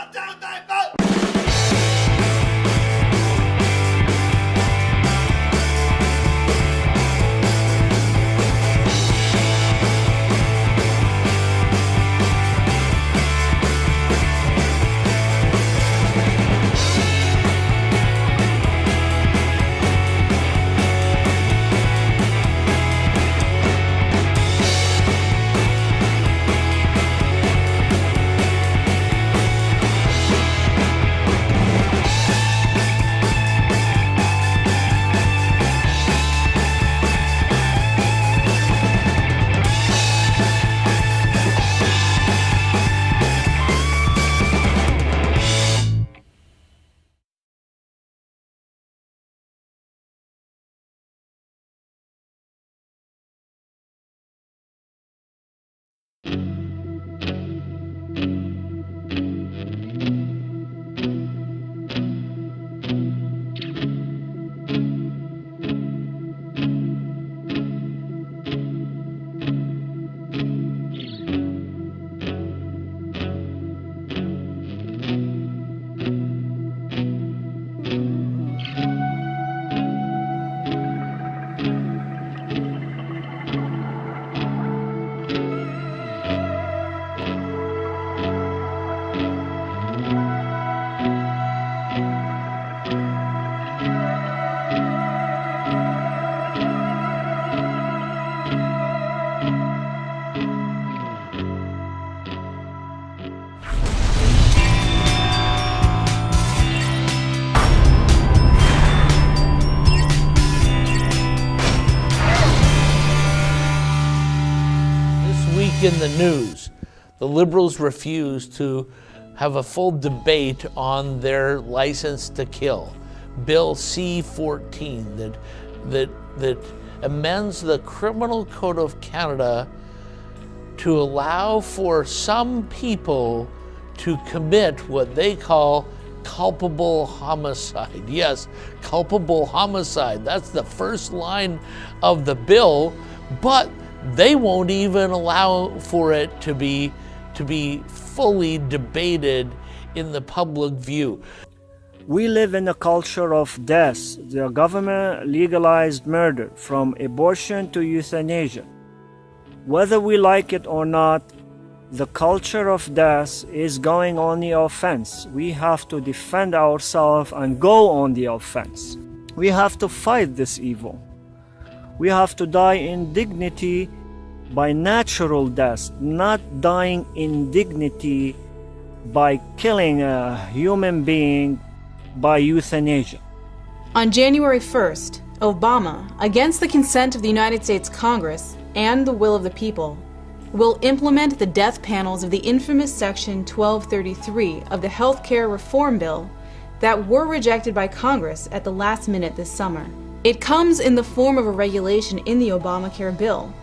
One, two, three, four. In the news, the Liberals refuse to have a full debate on their license to kill. Bill C-14 that amends the Criminal Code of Canada to allow for some people to commit what they call culpable homicide. Yes, culpable homicide. That's the first line of the bill, but they won't even allow for it to be fully debated in the public view. We live in a culture of death. The government legalized murder, from abortion to euthanasia. Whether we like it or not, the culture of death is going on the offense. We have to defend ourselves and go on the offense. We have to fight this evil. We have to die in dignity by natural death, not dying in dignity by killing a human being by euthanasia. On January 1st, Obama, against the consent of the United States Congress and the will of the people, will implement the death panels of the infamous Section 1233 of the Health Care Reform Bill that were rejected by Congress at the last minute this summer. It comes in the form of a regulation in the Obamacare bill.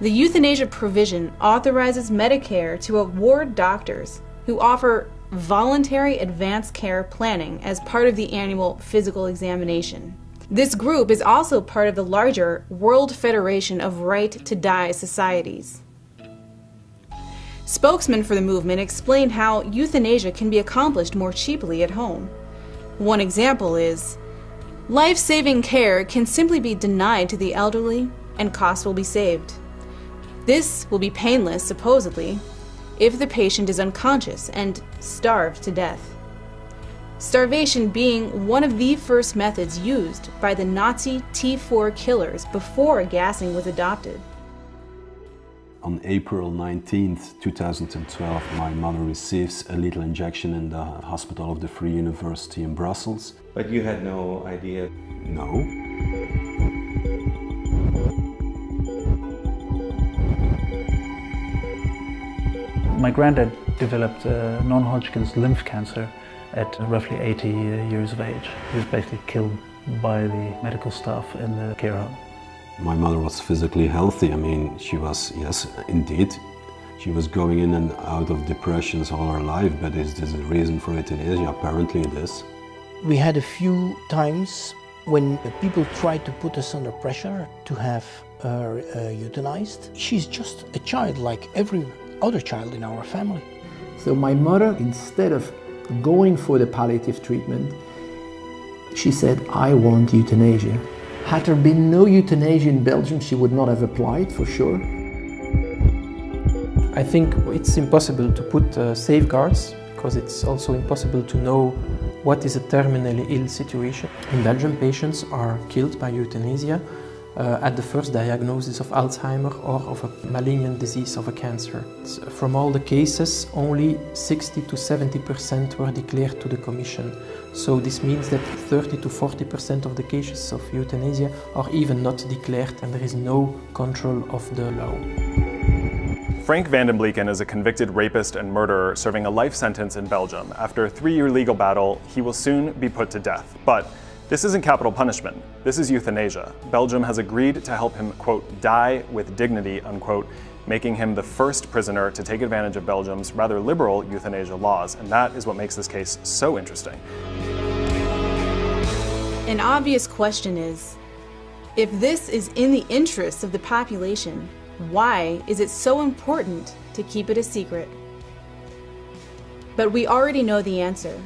The euthanasia provision authorizes Medicare to award doctors who offer voluntary advanced care planning as part of the annual physical examination. This group is also part of the larger World Federation of Right to Die societies. Spokesmen for the movement explained how euthanasia can be accomplished more cheaply at home. One example is, life-saving care can simply be denied to the elderly and costs will be saved. This will be painless, supposedly, if the patient is unconscious and starved to death. Starvation being one of the first methods used by the Nazi T4 killers before gassing was adopted. On April 19th, 2012, my mother receives a lethal injection in the hospital of the Free University in Brussels. But you had no idea? No. My granddad developed non-Hodgkin's lymph cancer at roughly 80 years of age. He was basically killed by the medical staff in the care home. My mother was physically healthy. I mean, she was, yes, indeed. She was going in and out of depressions all her life, but is this a reason for euthanasia? Apparently it is. We had a few times when people tried to put us under pressure to have her euthanized. She's just a child like every other child in our family. So my mother, instead of going for the palliative treatment, she said, I want euthanasia. Had there been no euthanasia in Belgium, she would not have applied, for sure. I think it's impossible to put safeguards, because it's also impossible to know what is a terminally ill situation. In Belgium, patients are killed by euthanasia at the first diagnosis of Alzheimer or of a malignant disease of a cancer. From all the cases, only 60 to 70% were declared to the Commission. So this means that 30 to 40% of the cases of euthanasia are even not declared, and there is no control of the law. Frank van den Bleeken is a convicted rapist and murderer serving a life sentence in Belgium. After a 3-year legal battle, he will soon be put to death. But this isn't capital punishment. This is euthanasia. Belgium has agreed to help him, quote, die with dignity, unquote, making him the first prisoner to take advantage of Belgium's rather liberal euthanasia laws. And that is what makes this case so interesting. An obvious question is, if this is in the interests of the population, why is it so important to keep it a secret? But we already know the answer.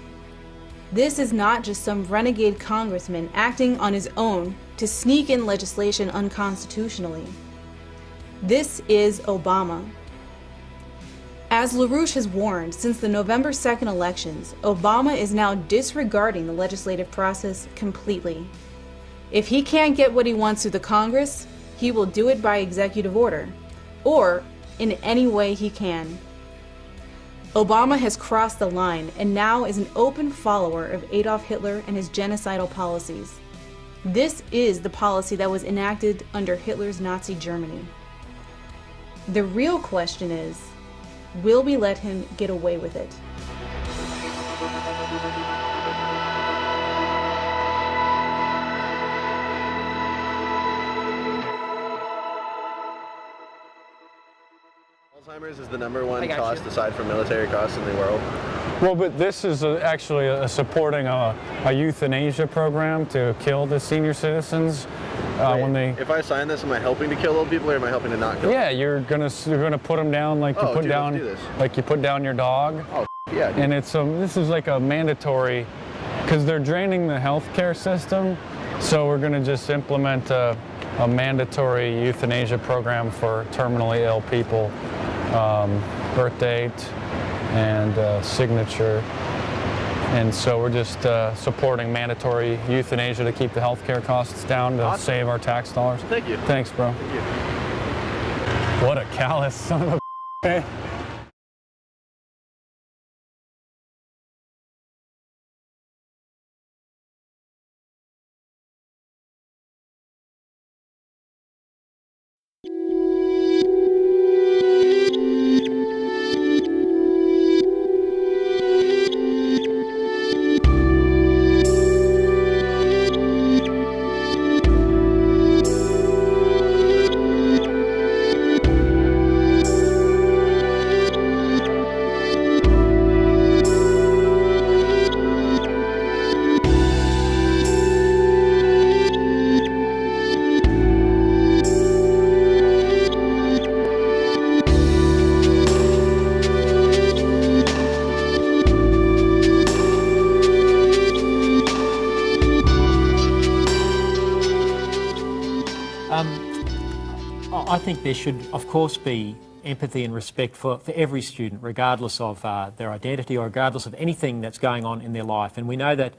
This is not just some renegade congressman acting on his own to sneak in legislation unconstitutionally. This is Obama. As LaRouche has warned, since the November 2nd elections, Obama is now disregarding the legislative process completely. If he can't get what he wants through the Congress, he will do it by executive order, or in any way he can. Obama has crossed the line and now is an open follower of Adolf Hitler and his genocidal policies. This is the policy that was enacted under Hitler's Nazi Germany. The real question is, will we let him get away with it? Alzheimer's is the #1 cost aside from military costs in the world. Well, but this is actually supporting a euthanasia program to kill the senior citizens when they. If I sign this, am I helping to kill old people, or am I helping to not kill? Yeah, you're gonna put them down like you put down like you put down your dog. Oh, yeah. Dude. And it's this is like a mandatory, because they're draining the healthcare system, so we're gonna just implement a mandatory euthanasia program for terminally ill people. Birth date and signature, and so we're just supporting mandatory euthanasia to keep the healthcare costs down to save our tax dollars. Thank you. Thanks, bro. Thank you. What a callous son of a I think there should, of course, be empathy and respect for every student, regardless of their identity or regardless of anything that's going on in their life. And we know that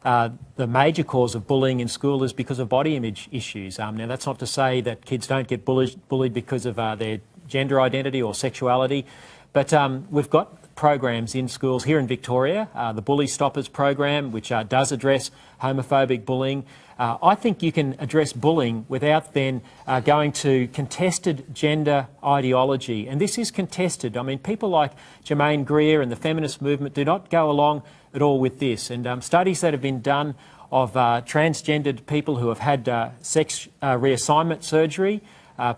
the major cause of bullying in school is because of body image issues. Now, that's not to say that kids don't get bullied because of their gender identity or sexuality, but we've got programs in schools here in Victoria, the Bully Stoppers program, which does address homophobic bullying. I think you can address bullying without then going to contested gender ideology. And this is contested. I mean, people like Germaine Greer and the feminist movement do not go along at all with this. And studies that have been done of transgendered people who have had sex reassignment surgery,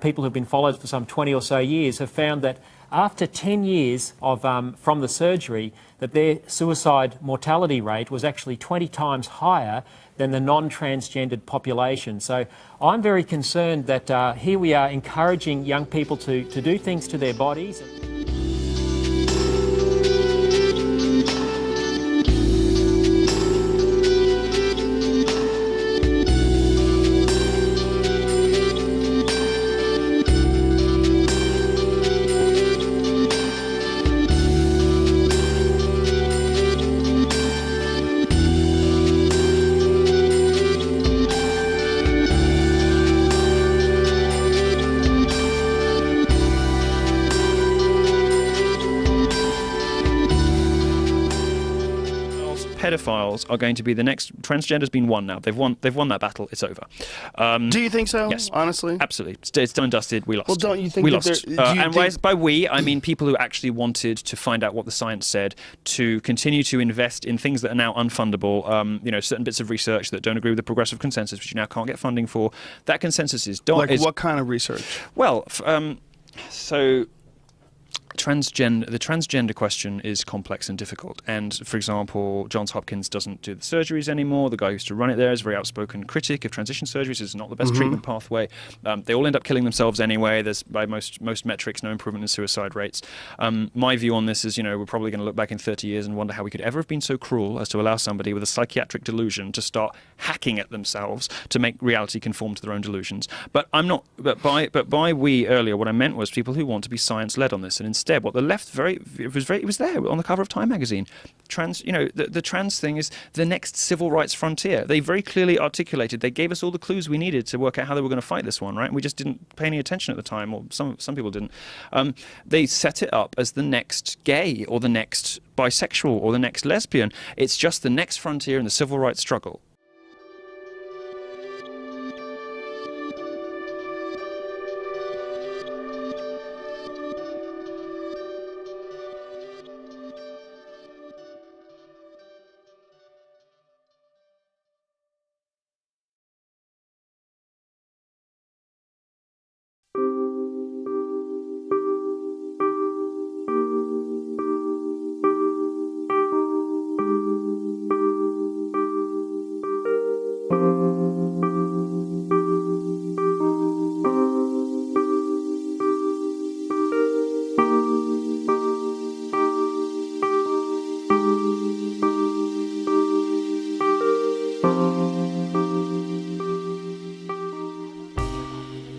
people who've been followed for some 20 or so years, have found that after 10 years of, from the surgery, that their suicide mortality rate was actually 20 times higher than the non-transgendered population. So I'm very concerned that here we are encouraging young people to do things to their bodies. pedophiles are going to be the next. Transgender's been won now. They've won that battle. It's over. Do you think so? Yes. Honestly? Absolutely. It's done and dusted. We lost. Well, don't you think we that lost? By we, I mean people who actually wanted to find out what the science said, to continue to invest in things that are now unfundable, certain bits of research that don't agree with the progressive consensus, which you now can't get funding for. That consensus is... what kind of research? Well, so... The transgender question is complex and difficult. And, for example, Johns Hopkins doesn't do the surgeries anymore. The guy who used to run it there is a very outspoken critic of transition surgeries. It's not the best treatment pathway. They all end up killing themselves anyway. There's, by most metrics, no improvement in suicide rates. My view on this is, we're probably going to look back in 30 years and wonder how we could ever have been so cruel as to allow somebody with a psychiatric delusion to start hacking at themselves to make reality conform to their own delusions. But I'm not. But by we earlier, what I meant was people who want to be science-led on this, and instead, what the left it was there on the cover of Time magazine. The trans thing is the next civil rights frontier. They very clearly articulated. They gave us all the clues we needed to work out how they were going to fight this one, right? And we just didn't pay any attention at the time, or some people didn't. They set it up as the next gay, or the next bisexual, or the next lesbian. It's just the next frontier in the civil rights struggle.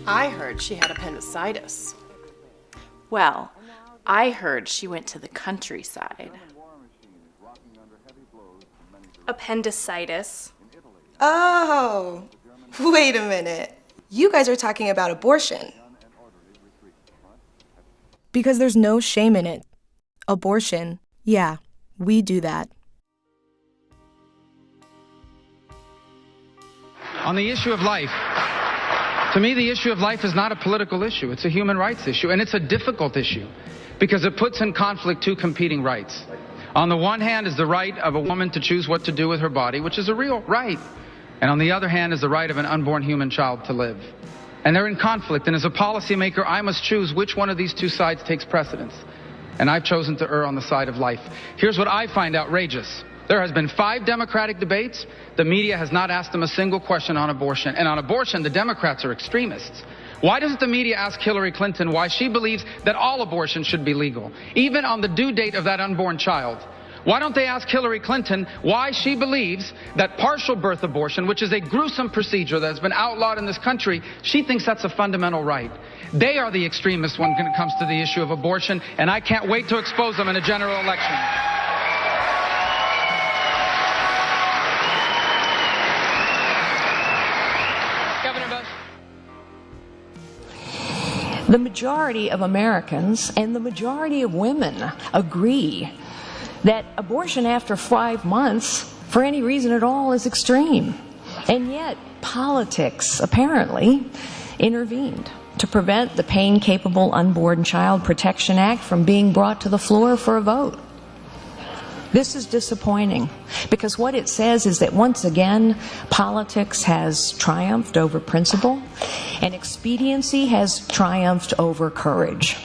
I heard she had appendicitis. Well, I heard she went to the countryside. Appendicitis? Oh, wait a minute. You guys are talking about abortion. Because there's no shame in it. Abortion, yeah, we do that. On the issue of life, to me, the issue of life is not a political issue. It's a human rights issue, and it's a difficult issue because it puts in conflict two competing rights. On the one hand is the right of a woman to choose what to do with her body, which is a real right. And on the other hand is the right of an unborn human child to live. And they're in conflict, and as a policymaker, I must choose which one of these two sides takes precedence. And I've chosen to err on the side of life. Here's what I find outrageous. There has been 5 Democratic debates. The media has not asked them a single question on abortion. And on abortion, the Democrats are extremists. Why doesn't the media ask Hillary Clinton why she believes that all abortion should be legal, even on the due date of that unborn child? Why don't they ask Hillary Clinton why she believes that partial birth abortion, which is a gruesome procedure that has been outlawed in this country, she thinks that's a fundamental right? They are the extremists when it comes to the issue of abortion, and I can't wait to expose them in a general election. The majority of Americans and the majority of women agree that abortion after 5 months, for any reason at all, is extreme. And yet, politics apparently intervened to prevent the Pain-Capable Unborn Child Protection Act from being brought to the floor for a vote. This is disappointing because what it says is that once again, politics has triumphed over principle and expediency has triumphed over courage.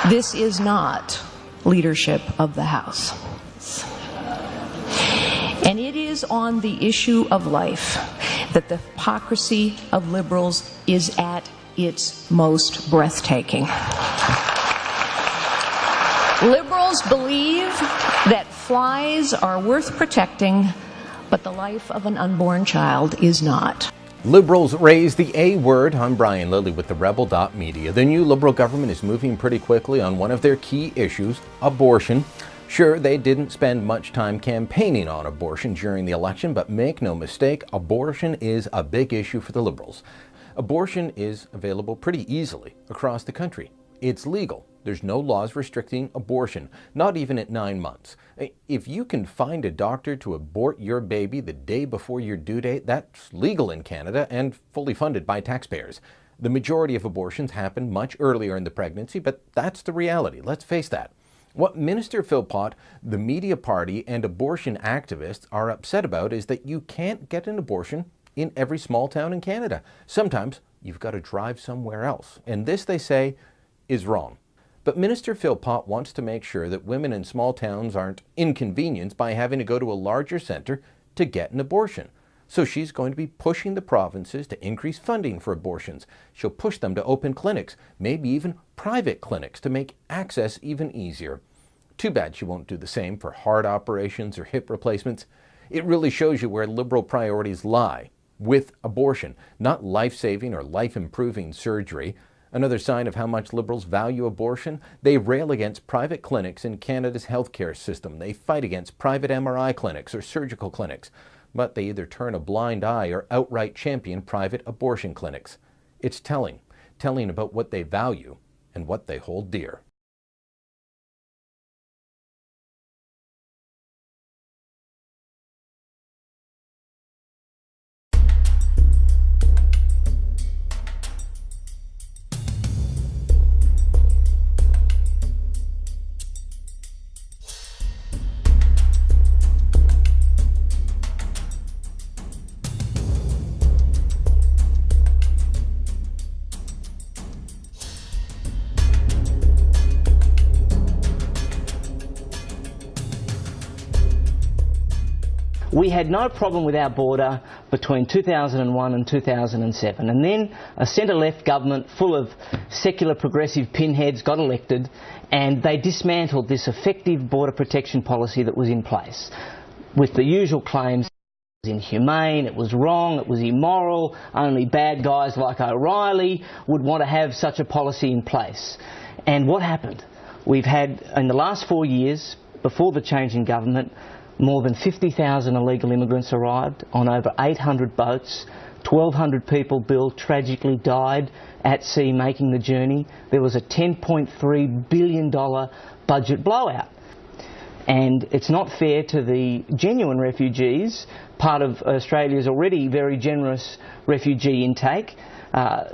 This is not leadership of the House. And it is on the issue of life that the hypocrisy of liberals is at its most breathtaking. Liberals believe that flies are worth protecting, but the life of an unborn child is not. Liberals raise the A word. I'm Brian Lilly with the Rebel.media. The new Liberal government is moving pretty quickly on one of their key issues, abortion. Sure, they didn't spend much time campaigning on abortion during the election, but make no mistake, abortion is a big issue for the Liberals. Abortion is available pretty easily across the country. It's legal. There's no laws restricting abortion, not even at 9 months. If you can find a doctor to abort your baby the day before your due date, that's legal in Canada and fully funded by taxpayers. The majority of abortions happen much earlier in the pregnancy, but that's the reality. Let's face that. What Minister Philpott, the media party, and abortion activists are upset about is that you can't get an abortion in every small town in Canada. Sometimes you've got to drive somewhere else. And this, they say, is wrong. But Minister Philpott wants to make sure that women in small towns aren't inconvenienced by having to go to a larger centre to get an abortion. So she's going to be pushing the provinces to increase funding for abortions. She'll push them to open clinics, maybe even private clinics, to make access even easier. Too bad she won't do the same for heart operations or hip replacements. It really shows you where Liberal priorities lie, with abortion, not life-saving or life-improving surgery. Another sign of how much Liberals value abortion, they rail against private clinics in Canada's healthcare system. They fight against private MRI clinics or surgical clinics, but they either turn a blind eye or outright champion private abortion clinics. It's telling about what they value and what they hold dear. We had no problem with our border between 2001 and 2007, and then a centre-left government full of secular progressive pinheads got elected, and they dismantled this effective border protection policy that was in place with the usual claims. It was inhumane, it was wrong, it was immoral, only bad guys like O'Reilly would want to have such a policy in place. And what happened? We've had, in the last 4 years, before the change in government, more than 50,000 illegal immigrants arrived on over 800 boats. 1,200 people, Bill, tragically died at sea making the journey. There was a $10.3 billion budget blowout. And it's not fair to the genuine refugees, part of Australia's already very generous refugee intake.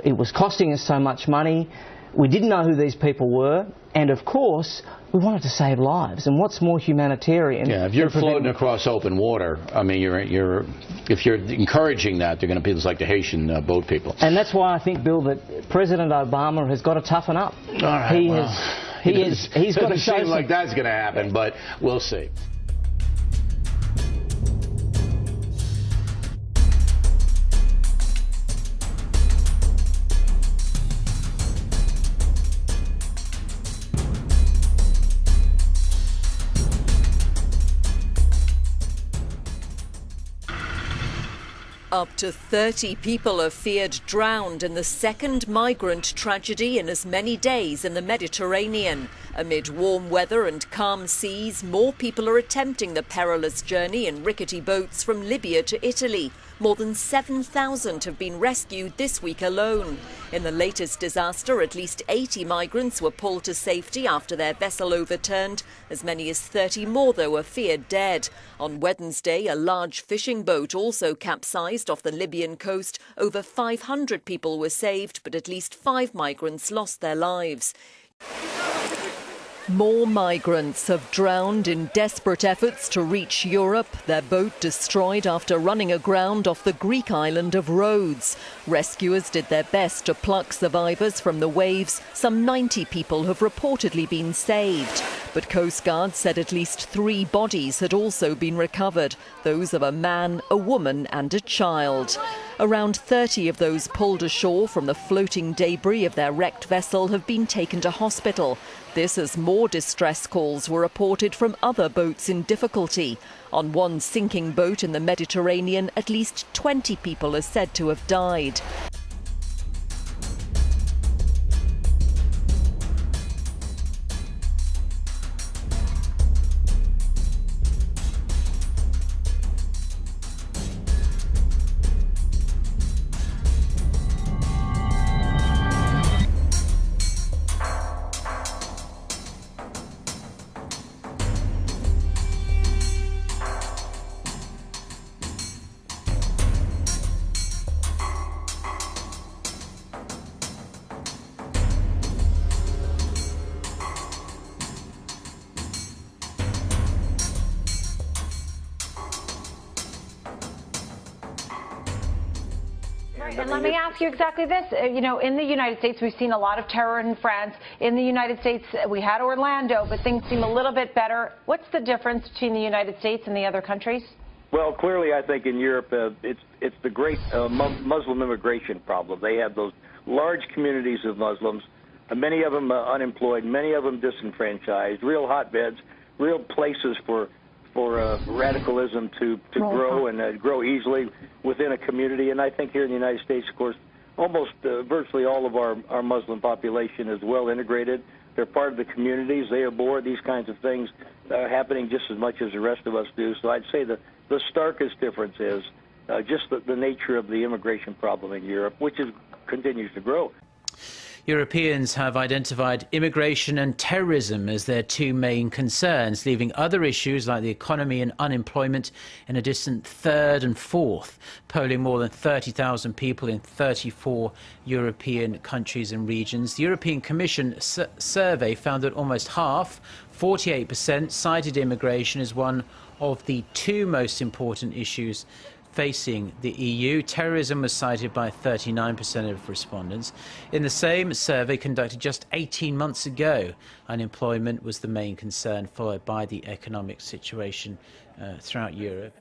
It was costing us so much money. We didn't know who these people were. And of course, we wanted to save lives. And what's more humanitarian? Yeah, if you're floating across open water, I mean, if you're encouraging that, they're going to be like the Haitian boat people. And that's why I think, Bill, that President Obama has got to toughen up. All right, he's got to show seem like that's going to happen, but we'll see. Up to 30 people are feared drowned in the second migrant tragedy in as many days in the Mediterranean. Amid warm weather and calm seas, more people are attempting the perilous journey in rickety boats from Libya to Italy. More than 7,000 have been rescued this week alone. In the latest disaster, at least 80 migrants were pulled to safety after their vessel overturned. As many as 30 more, though, are feared dead. On Wednesday, a large fishing boat also capsized off the Libyan coast. Over 500 people were saved, but at least 5 migrants lost their lives. More migrants have drowned in desperate efforts to reach Europe, their boat destroyed after running aground off the Greek island of Rhodes. Rescuers did their best to pluck survivors from the waves. Some 90 people have reportedly been saved. But Coast Guard said at least 3 bodies had also been recovered, those of a man, a woman and a child. Around 30 of those pulled ashore from the floating debris of their wrecked vessel have been taken to hospital. This as more distress calls were reported from other boats in difficulty. On one sinking boat in the Mediterranean, at least 20 people are said to have died. Right, and let me ask you exactly this. You know, in the United States, we've seen a lot of terror in France. In the United States, we had Orlando, but things seem a little bit better. What's the difference between the United States and the other countries? Well, clearly, I think in Europe, it's the great Muslim immigration problem. They have those large communities of Muslims, many of them unemployed, many of them disenfranchised, real hotbeds, real places for radicalism to grow and grow easily within a community. And I think here in the United States, of course, almost virtually all of our Muslim population is well integrated. They're part of the communities. They abhor these kinds of things happening just as much as the rest of us do. So I'd say the starkest difference is just the nature of the immigration problem in Europe, which continues to grow. Europeans have identified immigration and terrorism as their two main concerns, leaving other issues like the economy and unemployment in a distant third and fourth. Polling more than 30,000 people in 34 European countries and regions, the European Commission survey found that almost half, 48%, cited immigration as one of the two most important issues facing the EU. Terrorism was cited by 39% of respondents. In the same survey conducted just 18 months ago, unemployment was the main concern, followed by the economic situation throughout Europe.